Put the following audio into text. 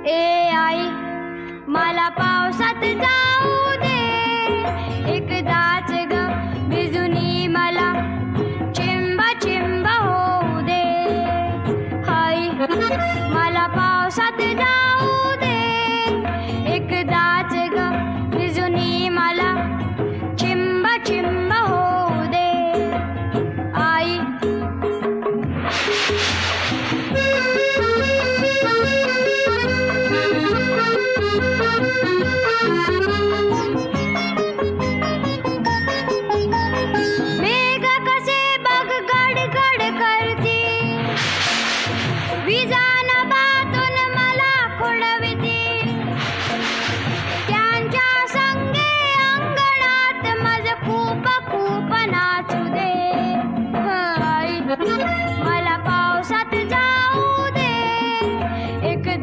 ए आई मला पावसात जाऊ दे, एकदाच ग भिजुनी मला चिंब चिंब होऊ दे. आई मला पावसात जाऊ